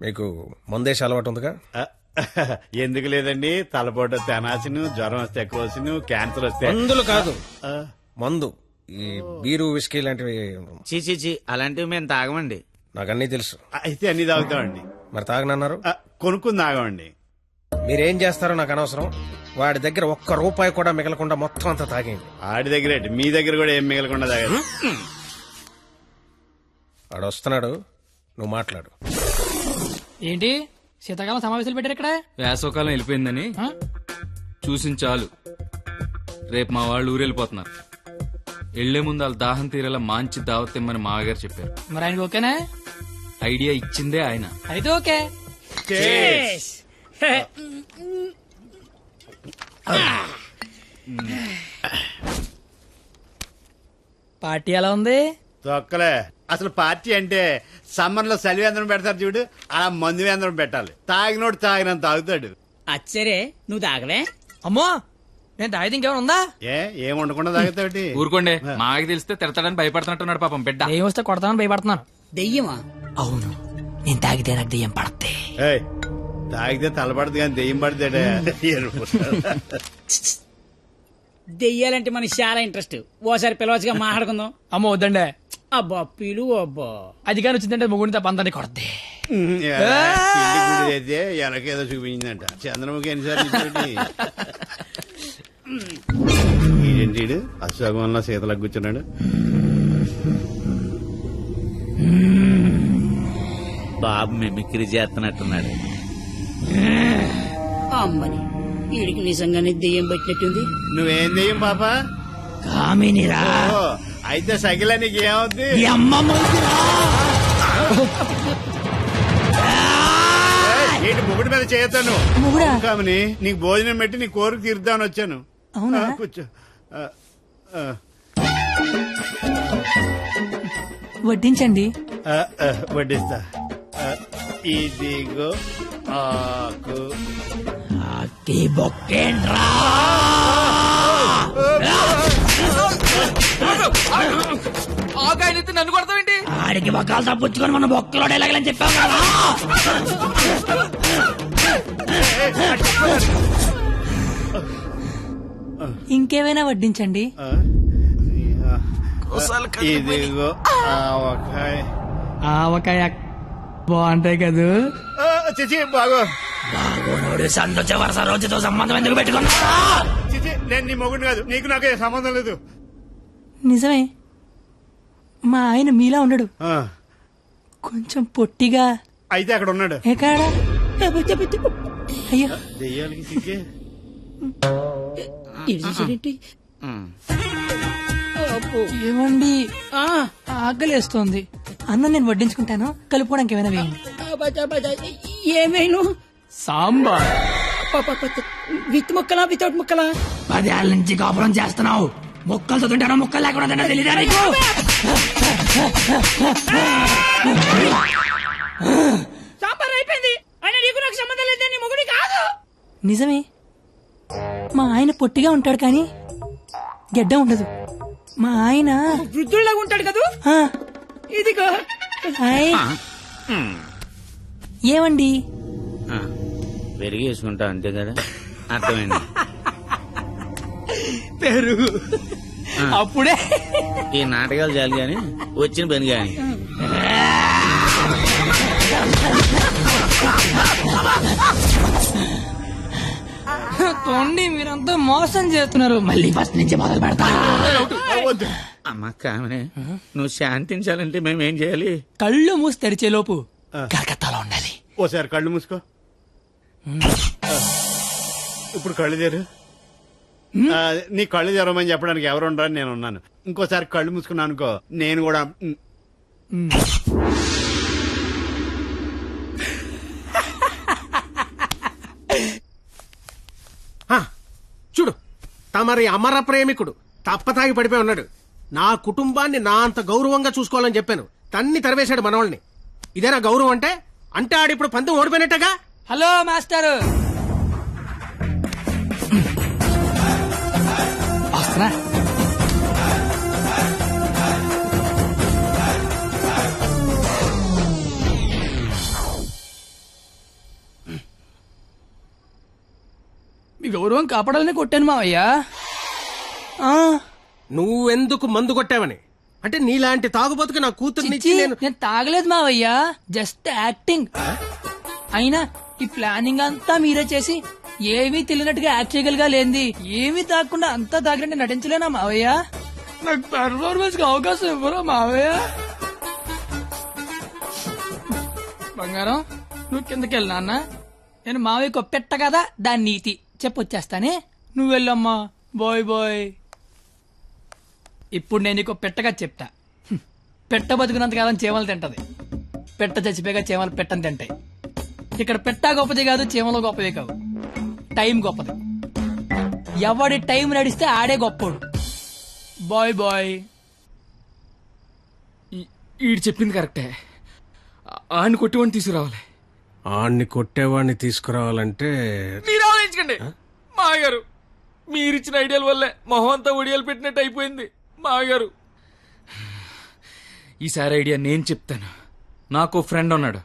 మీకు మందేసి అలవాటు ఉందిగా? ఎందుకు లేదండి, తలపోట తెనాసిను, జ్వరం వస్తే కోసిను, క్యాన్సర్ వస్తే మందులు కాదు, మందు. ఈ బీరు విస్కీ లాంటివి చీ అలాంటివి మేము తాగమండి. నాకు అన్నీ తెలుసు. అయితే అన్ని తాగుతామండి. మరి తాగనన్నారు? కొనుక్కుని తాగమండి. మీరేం చేస్తారో నాకు అనవసరం. వాడి దగ్గర ఒక్క రూపాయి కూడా మిగలకుండా మొత్తం అంతా తాగేయండి. ఆడి దగ్గర మీ దగ్గర కూడా ఏం మిగలకుండా తాగారు. వాడు వస్తున్నాడు, నువ్వు మాట్లాడు. ఏంటి శీతాకాలం సమావేశాలు పెట్టారు ఇక్కడ? వేసవకాలం వెళ్ళిపోయిందని చూసించాలు. రేపు మా వాళ్ళు ఊరెళ్ళిపోతున్నారు. వెళ్లే ముందు వాళ్ళ దాహం తీరేలా మంచి దావత్ ఇమ్మని మామగారు చెప్పారు. మరి ఆయనకి ఓకేనా? ఐడియా ఇచ్చిందే ఆయన. అయితే ఓకే. పార్టీ ఎలా ఉంది? తొక్కలే. అసలు పార్టీ అంటే సమ్మర్ లో చలివేంద్రం పెడతారు చూడు, అలా మందు వేంద్రం పెట్టాలి. తాగినోడు తాగినంత తాగుతాడు. అచ్చరే నువ్వు తాగలే? అమ్మో, నేను తాగితే ఇంకేమైనా ఉందా? ఏం ఉండకుండా తాగుతాడు. ఊరుకోండి, మాకు తెలిస్తే తిడతాడని భయపడుతున్నట్టున్నాడు పాపం బిడ్డ. దెయ్యం వస్తే కొడతానని భయపడుతున్నాను. దెయ్యమా? అవును, నేను తాగితే నాకు దెయ్యం పడద్ది. తాగితే తలపడదు కానీ దెయ్యం పడతాడే. దెయ్యాలంటే మనకి చాలా ఇంట్రెస్ట్. ఓసారి పిలవచ్చుగా మాట్లాడుకుందాం. అమ్మో వద్దండి. అబ్బా పిలు. అబ్బా అది కానీ వచ్చిందంటే ముగ్గురితో పంతాన్ని కొడద్ది. అయితే ఎనకేదో చూపించిందంట. చంద్రముఖి ఎన్నిసార్లు ఏంటి అశ్వగంలో సీతలకు కూర్చున్నాడు. బాబు మిమిక్రీ చేస్తున్నట్టున్నాడు. అమ్మని వీడికి నిజంగానే దెయ్యం పట్టినట్టుంది. నువ్వేం దెయ్యం పాప? కామినిరా. అయితే సగిల నీకు ఏమవుద్ది? ఏంటి ముగుడి మీద చేయతాను కామని? నీకు భోజనం పెట్టి నీ కోరిక తీర్దామని వచ్చాను. కూర్చో. వడ్డించండి. వడ్డిస్తా. ఇదిగో ఆకు. నన్ను కొడతావేంటి? ఆడికి బొక్కలు తప్పించుకొని మన బొక్కలో ఎలాగలని చెప్పావు కదా. ఇంకేమైనా వడ్డించండి. ఇదిగో ఆవకాయ. ఆవకాయ బాగుంటాయి కదూ? చిచి బాగో. బాగోనోడు సంతోష వరుస రోజుతో సంబంధం ఎందుకు పెట్టుకున్నా? చిచి నేను నీ మొగుడు కాదు, నీకు నాకే సంబంధం లేదు. నిజమే, మా ఆయన మీలా ఉండడు, కొంచెం పొట్టిగా. అయితే అక్కడ ఉన్నాడు. ఎక్కడ? అయ్యో దెయ్యాలకి సిగ్గే. ఏమండి, ఆకలేస్తోంది. అన్నం నేను వడ్డించుకుంటాను, కలుపుకోవడానికి ఏమైనా వేయండి. ఏమైనా సాంబార్. విత్ ముక్కలా వితౌట్ ముక్కలా? 10 ఏళ్ళ నుంచి కాపురం చేస్తున్నావు, ముక్కలతో తింటానో ముక్కలు లేకుండా తెలీదా నీకు? సాంబార్ అయిపోయింది. అయినా నీకు నాకు సంబంధం లేదే, నీ మొగుడి కాదు. నిజమే, మా ఆయన పొట్టిగా ఉంటాడు కానీ గెడ్డ ఉండదు. మా ఆయన వృద్ధుల్లాగా ఉంటాడు కదూ. ఇదిగో. ఏమండి, పెరిగి వేసుకుంటా అంతే కదా, అర్థమైంది. పెరుగు అప్పుడే. ఈ నాటకాలు చాలు గాని వచ్చిన పని గాని. తోండి, మీరంతా మోసం చేస్తున్నారు. మళ్ళీ ఫస్ట్ నుంచి మొదలు పెడతా. అమ్మ కామనే, నువ్వు శాంతించాలంటే మేమేం చేయాలి? కళ్ళు మూసి తెరిచే లోపు కలకత్తాలో ఉండాలి. ఓసారి కళ్ళు మూసుకో. ఇప్పుడు కళ్ళు తెరు. నీ కళ్ళు తెరవమని చెప్పడానికి ఎవరు ఉండరని నేను ఉన్నాను. ఇంకోసారి కళ్ళు మూసుకున్నా అనుకో, నేను కూడా. చూడు, తమరి అమర ప్రేమికుడు తప్పతాగి పడిపోయి ఉన్నాడు. నా కుటుంబాన్ని నా అంత గౌరవంగా చూసుకోవాలని చెప్పాను, తన్ని తరివేశాడు మనవాళ్ళని. ఇదేనా గౌరవం అంటే? అంటే ఆడిప్పుడు పందెం ఓడిపోయినట్టుగా. హలో మాస్టర్, వస్తున్నా. నీ గౌరవం కాపాడాలని కొట్టాను మావయ్య. నువ్వెందుకు మందు కొట్టావని? అంటే నీలాంటి తాగుబోతుకి నా కూతుర్నిచ్చి చిచ్చి, నేను నేను తాగలేదు మావయ్య, జస్ట్ యాక్టింగ్. అయినా ఈ ప్లానింగ్ అంతా మీరే చేసి ఏమీ తెలియనట్టుగా యాక్ట్ చేయగలిగా లేంది. ఏమీ తాగకుండా అంతా తాగినట్టు నటించలేనా మావయ్య? నాకు పెర్ఫార్మెన్స్ కి అవకాశం ఇవ్వరా మావయ్య? బంగారం, నువ్వు కిందకెళ్ళి నాన్న. నేను మావయ్యకు పెట్ట కదా, దాని నీతి చెప్పొచ్చేస్తానే. నువ్వు వెళ్ళమ్మా. Bye bye. ఇప్పుడు నేను నీకు పెట్టగా చెప్తా. పెట్ట బతుకున్నంతకాలం చీమలు తింటది, పెట్ట చచ్చిపోయాక చీమలు పెట్టని తింటాయి. ఇక్కడ పెట్ట గొప్పది కాదు, చీమలు గొప్పది కావు, టైం గొప్పది. ఎవడి టైం నడిస్తే ఆడే గొప్పోడు. Bye bye. ఈడు చెప్పింది కరెక్టే. ఆడిని కొట్టివాడిని తీసుకురావాలి. ఆణ్ణి కొట్టేవాడిని తీసుకురావాలంటే మీరు ఆలోచించకండి మాగారు. మీరిచ్చిన ఐడియాల వల్లే మొహం అంతా ఒడియాలు పెట్టినట్టు అయిపోయింది మాగారు. ఈసారి ఐడియా నేను చెప్తాను. నాకు ఫ్రెండ్ ఉన్నాడు,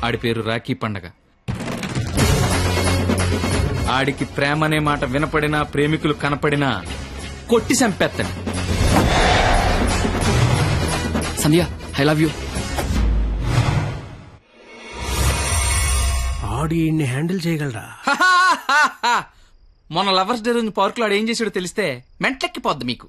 ఆడి పేరు రాఖీ పండగ. ఆడికి ప్రేమ అనే మాట వినపడినా, ప్రేమికులు కనపడినా కొట్టి చంపేస్తాడు. Sandhya, I love you. ఆడి హ్యాండిల్ చేయగలరా? మొన్న లవర్స్ డే రోజు పార్క్ లో ఆడు ఏం చేసాడో తెలిస్తే మెంట్లెక్కిపోద్ది మీకు.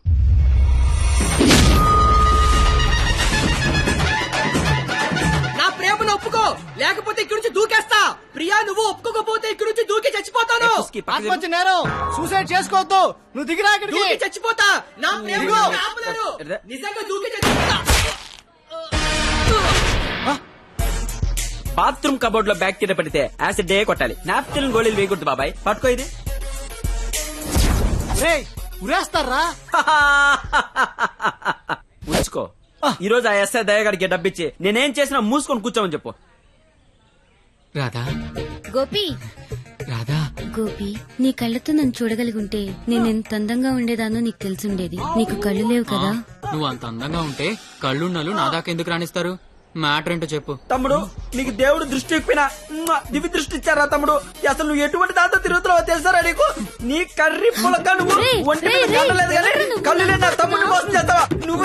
నా ప్రేమను ఒప్పుకో, లేకపోతే ఇక్కడి నుంచి దూకేస్తా. ప్రియా, నువ్వు ఒప్పుకోకపోతే ఇక్కడి నుంచి దూకి చచ్చిపోతాను. ఆత్మహత్య నేరం, సూసైడ్ చేసుకోవద్దు. నువ్వు దిగిరా ఇక్కడికి. దూకి చచ్చిపోతా. నా ప్రేమను ఆపలేరు. నిజంగా దూకి చచ్చిపోతా. బాత్రూమ్ కబోర్డ్ లో బ్యాక్టీరియా పడితే యాసిడ్ డే కొట్టాలి. నాప్కిన్ గోళీలు వేయకూడదు బాబాయ్. పట్టుకో ఇది. ఉరేస్తారా? ఉంచుకో. ఈ రోజు ఆ ఎస్ఐ దయగాడికి డబ్బిచ్చి నేనేం చేసినా మూసుకొని కూర్చోమని చెప్పు. రాధా, గోపి, రాధా, గోపి, నీ కళ్ళతో నన్ను చూడగలిగుంటే నేను ఎంత అందంగా ఉండేదానో నీకు తెలిసుండేది. నీకు కళ్ళు లేవు కదా. నువ్వు అంత అందంగా ఉంటే కళ్ళున్నలు నా దాకా ఎందుకు రాణిస్తారు? మ్యాటర్ ఏంటో చెప్పు. తమ్ముడు, నీకు దేవుడు దృష్టి ఇప్పినా దివి దృష్టి ఇచ్చారా తమ్ముడు? అసలు నువ్వు ఎటువంటి దాంతో తిరుగుతున్నావో తెలుసారా నీకు? నీ కర్రీ పులక నువ్వు ఒంటి మీద కళ్ళు లేదు కానీ కళ్ళు లేదు. నా తమ్ముడు మోసం చేస్తావా నువ్వు?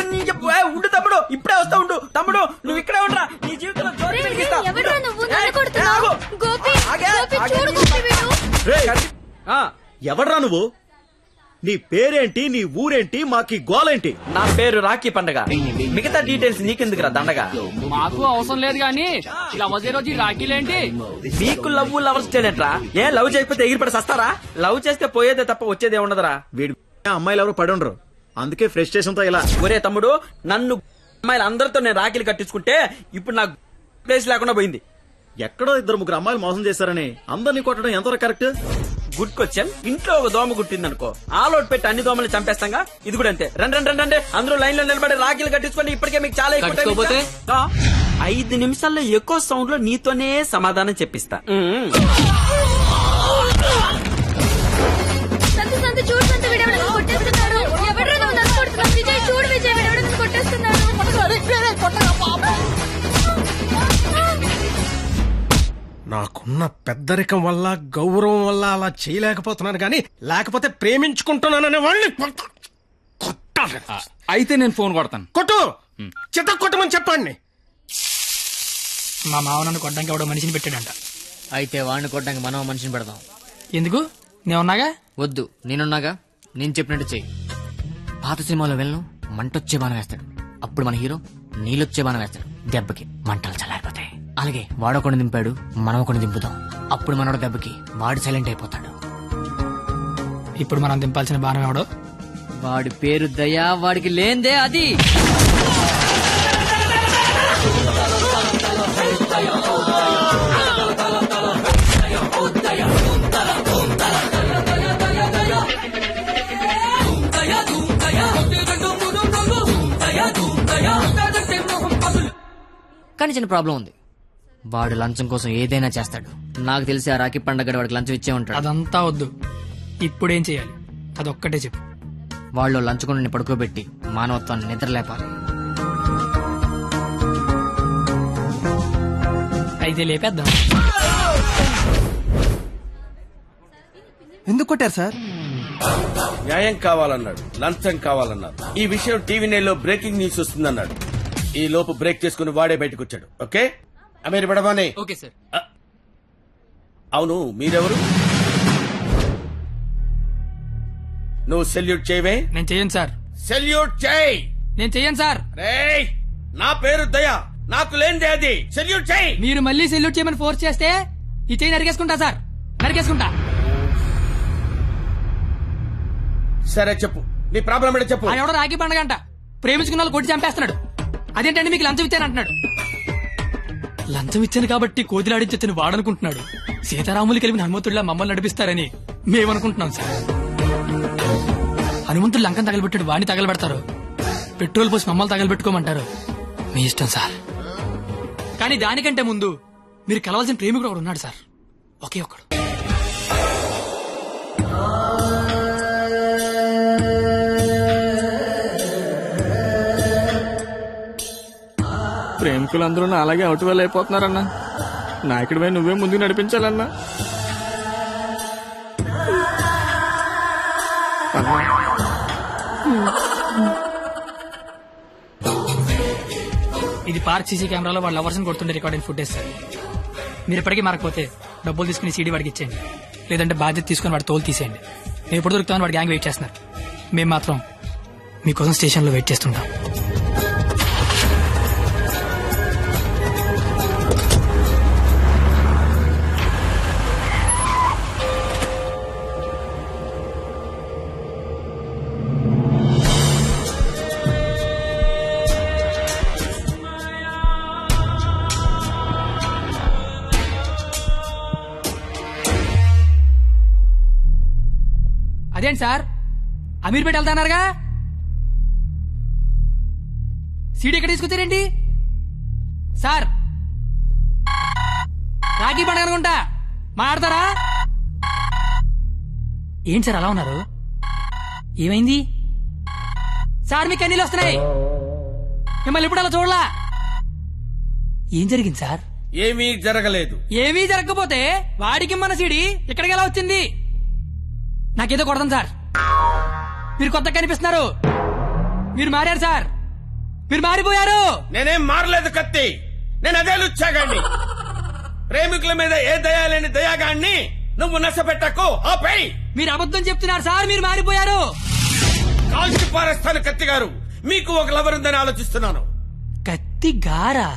ఉండు తమ్ముడు, ఇప్పుడే వస్తా ఉండు. తమ్ముడు, నువ్వు ఇక్కడే ఉండరా. నీ జీవితంలో జ్యోతి వెలిగిస్తా. ఎవడ్రా నువ్వు? నీ పేరేంటి, నీ ఊరేంటి, మాకి గోలేంటి? నా పేరు రాఖీ పండగ. మిగతా డీటెయిల్స్ నీకెందుకురా దండగా? మాకు అవసరం లేదు గానీ లవ్ రోజు రాఖీలేంటి? మీకు లవ్ లవర్స్ చేయలేట్రా? ఏ లవ్ చేయకపోతే ఎగిరిపడి సస్తారా? లవ్ చేస్తే పోయేదే తప్ప వచ్చేదే ఉండదురా. వీడి అమ్మాయిలు ఎవరు పడి ఉండరు, అందుకే ఫ్రస్ట్రేషన్ తో ఇలా. ఒరే తమ్ముడు, నన్ను అమ్మాయిలు అందరితో నేను రాఖీలు కట్టించుకుంటే ఇప్పుడు నాకు ప్లేస్ లేకుండా పోయింది. ఎక్కడో 2-3 అమ్మాయిలు మోసం చేశారని అందరినీ కొట్టడం ఎంతవరకు కరెక్ట్? Good question. ఇంట్లో ఒక దోమ గుట్టిందనుకో, ఆలోట్ పెట్టి అన్ని దోమల్ని చంపేస్తాగా. ఇది కూడా అంతే. రండి అందరూ లైన్ లో నిలబడి రాఖీలు కట్టించుకోండి. ఇప్పటికే మీకు చాలా ఎక్కువ టైం ఇచ్చా. 5 నిమిషాల్లో ఎక్కువ సౌండ్ లో నీతోనే సమాధానం చెప్పిస్తా. నాకున్న పెద్దరికం వల్ల, గౌరవం వల్ల అలా చేయలేకపోతున్నాను గాని, లేకపోతే ప్రేమించుకుంటున్నాననే వాళ్ళని కొట్టాలి. అయితే నేను ఫోన్ కొడతాను. కొట్టు, చిత్త కొట్టమని చెప్పండి. మా మావ నన్ను కొట్టడానికి ఎవడో మనిషిని పెట్టాడంట. అయితే వాడిని కొట్టడానికి మనం మనిషిని పెడదాం. ఎందుకు? నేనున్నాగా. వద్దు, నేనున్నాగా. నేను చెప్పినట్టు చెయ్యి. పాత సినిమాలో వెళ్ళను మంటొచ్చే బాణం వేస్తాడు, అప్పుడు మన హీరో నీళ్ళొచ్చే బాణం వేస్తాడు. దెబ్బకి మంటలు చల్లారిపోతాయి. అలాగే వాడొకడిని దింపాడు, మనం ఒకడిని దింపుదాం. అప్పుడు మనోడు దెబ్బకి వాడు సైలెంట్ అయిపోతాడు. ఇప్పుడు మనం దింపాల్సిన బాణం ఎవడో? వాడి పేరు దయా, వాడికి లేందే అది. కానీ చిన్న ప్రాబ్లం ఉంది. వాడు లంచం కోసం ఏదైనా చేస్తాడు. నాకు తెలిసి ఆ రాఖీ పండగ వాడికి లంచం ఇచ్చే ఉంటాడు. అదంతా వద్దు, ఇప్పుడేం చేయాలి అదొక్కటే చెప్పు. వాళ్ళు లంచుకొని పడుకోబెట్టి మానవత్వాన్ని నిద్రలేపాలి. అయితే లేపేద్దాం. ఎందుకు కొట్టారు సార్? న్యాయం కావాలన్నాడు, లంచం కావాలన్నారు. ఈ విషయం టీవీ నైన్లో బ్రేకింగ్ న్యూస్ వస్తుందన్నాడు. ఈ లోపు బ్రేక్ చేసుకుని వాడే బయటకు వచ్చాడు. ఓకే అమీర్ పడవానే. Okay sir. అవును, మీరెవరు? నువ్వు సెల్యూట్ చేయవే? నేను చెయ్యను సార్. సెల్యూట్ చేయి. నేను చెయ్యను సార్. రేయ్, నా పేరు దయా, నాకు లేనిదే అది. సెల్యూట్ చేయి. మీరు మళ్ళీ సెల్యూట్ చేయమని ఫోర్స్ చేస్తే ఈ చెయ్యి నరికేసుకుంటా సార్, నరికేసుకుంటా. సరే చెప్పు, నీ ప్రాబ్లం ఏంటో చెప్పు. ఎవడో రాఖీ పండుగ అంట ప్రేమించుకున్న వాళ్ళు కొట్టి చంపేస్తున్నాడు. అదేంటంటే మీకు లంచం ఇచ్చాను అంటున్నాడు. లంచం ఇచ్చాను కాబట్టి కోతిలాడించని వాడనుకుంటున్నాడు. సీతారాములు కలిపిన హనుమంతుడిలా మమ్మల్ని నడిపిస్తారని మేమనుకుంటున్నాం సార్. హనుమంతుడు లంకం తగలబెట్టాడు, వాడిని తగలబెడతారు. పెట్రోల్ పోసి మమ్మల్ని తగలబెట్టుకోమంటారు. మీ ఇష్టం సార్. కానీ దానికంటే ముందు మీరు కలవాల్సిన ప్రేమికుడు ఒకడు ఉన్నాడు సార్, ఒకే ఒక్కడు. ప్రేమికులందరూ నా అలాగే అవుట్ వెల్ అయిపోతున్నారన్నా. నాయకుడిపై నువ్వే ముందుకు నడిపించాలన్నా. ఇది పార్క్ సీసీ కెమెరాలో వాళ్ళ లవర్స్ కొడుతుండే రికార్డింగ్ ఫుటేజ్ సార్. మీరు ఇప్పటికీ మారకపోతే డబ్బులు తీసుకుని సీడీ వాడికి ఇచ్చేయండి, లేదంటే బాధ్యత తీసుకుని వాడి తోలు తీసేయండి. నేను ఎప్పుడు దొరుకుతామని వాడి గ్యాంగ్ వెయిట్ చేస్తున్నారు. మేము మాత్రం మీకోసం స్టేషన్లో వెయిట్ చేస్తుంటాం. అదేంటి సార్, అమీర్పేట వెళ్తానారుగా, సీడీ ఎక్కడ తీసుకొచ్చారేంటి సార్? రాఖీ పండుగ అనుకుంటా, మాట్లాడతారా? ఏంటి సార్ అలా ఉన్నారు? ఏమైంది సార్? మీకు కన్నీళ్ళు వస్తున్నాయి. మిమ్మల్ని ఇప్పుడు అలా చూడలా. ఏం జరిగింది సార్? ఏమీ జరగలేదు. ఏమీ జరగకపోతే వాడికి మన సీడీ ఇక్కడికి ఎలా వచ్చింది? నాకేదో కొడతాం సార్. మీరు కొత్తగా కనిపిస్తున్నారు. మీరు మారారు సార్, మీరు మారిపోయారు. నేనేం మారలేదు కత్తి, నేను అదే లుచ్చాగాన్ని. ప్రేమికుల మీద ఏ దయా లేని దయాగాన్ని నువ్వు నష్టపెట్టకు. ఆపై మీరు అబద్ధం చెప్తున్నారు సార్, మీరు మారిపోయారు. కాల్చి పారేస్తాను కత్తి గారు. మీకు ఒక లవర్ ఉందని ఆలోచిస్తున్నాను. కత్తి గారా?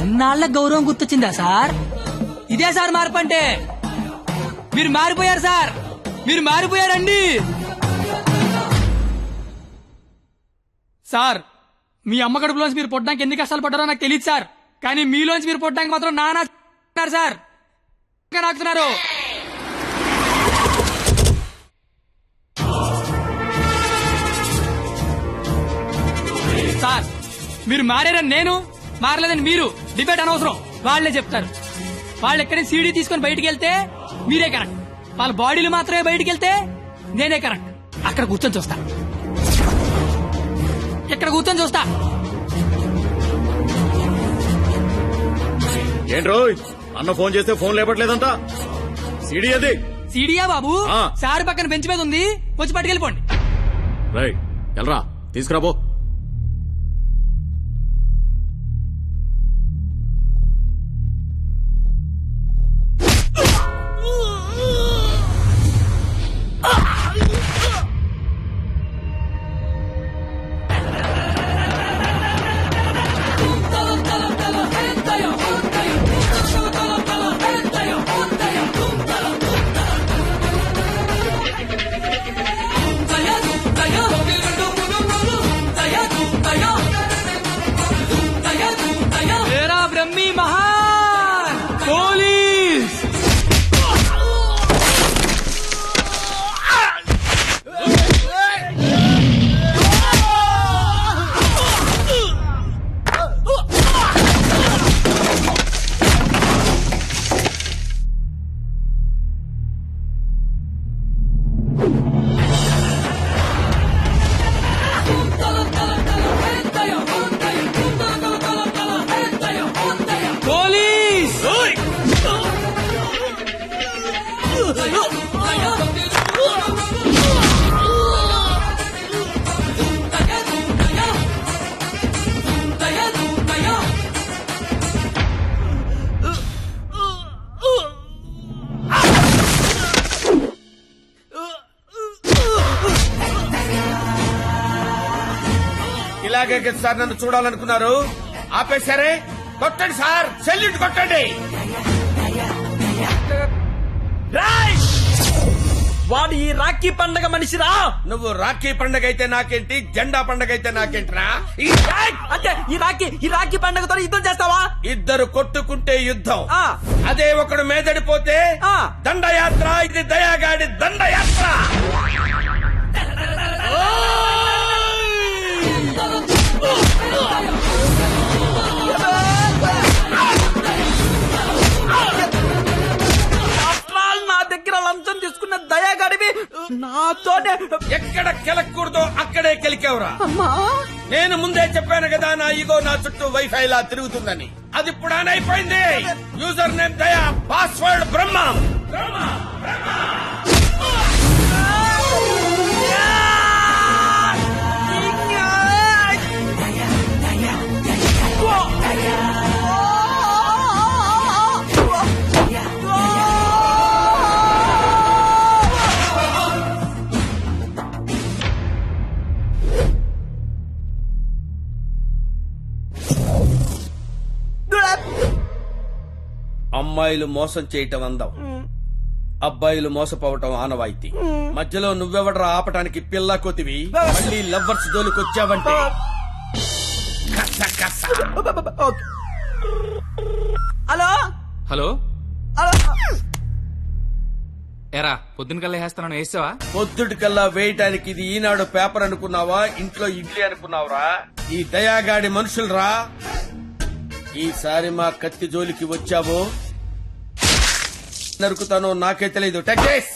ఇన్నాళ్ల గౌరవం గుర్తొచ్చిందా సార్? ఇదే సార్ మార్పు అంటే. మీరు మారిపోయారు సార్, మీరు మారిపోయారండి సార్. మీ అమ్మ కడుపులోంచి మీరు పుట్టడానికి ఎన్ని కష్టాలు పడ్డారో నాకు తెలియదు సార్, కానీ మీలోంచి మీరు పుట్టడానికి మాత్రం నానా సార్ నాకుతున్నారు. సార్ మీరు మారారని నేను, మారలేదని మీరు డిబేట్ అనవసరం. వాళ్లే చెప్తారు. వాళ్ళు ఎక్కడి సీడీ తీసుకుని బయటికి వెళ్తే మీరే కరెక్ట్, వాళ్ళ బాడీలు మాత్రమే బయటికి వెళ్తే నేనే కరెక్ట్. అక్కడ కూర్చొని చూస్తా, ఇక్కడ కూర్చొని చూస్తా. ఏంట్రోయ్, అన్న ఫోన్ చేస్తే ఫోన్ లేపట్లేదంట. సీడీ అది. సీడీయా బాబు? సార్ పక్కన బెంచ్ మీద ఉంది, వచ్చి పట్టుకెళ్ళిపోండి. రైట్, ఎల్రా తీసుకురాబో. ఇలాగే కదా సార్ నన్ను చూడాలనుకున్నారు. ఆపేశారే, కొట్టండి సార్, సెల్యూట్ కొట్టండి. రాయ్! వాడు ఈ రాఖీ పండగ మనిషిరా. నువ్వు రాఖీ పండగ అయితే నాకేంటి, జెండా పండగ అయితే నాకేంటిరా? అంటే ఈ రాఖీ పండగతో యుద్ధం చేస్తావా? ఇద్దరు కొట్టుకుంటే యుద్ధం, ఆ. అదే ఒకడు మేదడిపోతే ఆ. దండయాత్ర. ఇది దయాగాడి దండయాత్ర. నా దగ్గర లంచం తీసుకున్న దయాగాడివి నాతోనే ఎక్కడ కెలకూడదో అక్కడే కెలికేవరా. అమ్మా, నేను ముందే చెప్పాను కదా, నా ఈగో నా చుట్టూ వైఫై లా తిరుగుతుందని. అది ఇప్పుడు ఆన్ అయిపోయింది. యూజర్ నేమ్ దయా, పాస్వర్డ్ బ్రహ్మ. అమ్మాయిలు మోసం చేయటం అందం, అబ్బాయిలు మోసపోవటం ఆనవాయితీ. మధ్యలో నువ్వెవడరా ఆపటానికి పిల్ల కొతివి? మళ్ళీ లవ్వర్స్ జోలికొచ్చావంటే హలో హలో, హలో. ఎరా పొద్దున కల్లా వేస్తానని వేసావా? పొద్దుటి కల్లా వేయటానికి ఇది ఈనాడు పేపర్ అనుకున్నావా, ఇంట్లో ఇడ్లీ అనుకున్నావురా? ఈ దయాగాడి మనుషులరా. ఈసారి మా కత్తి జోలికి వచ్చావో నరుకుతానో నాకే తెలీదు. Tech this.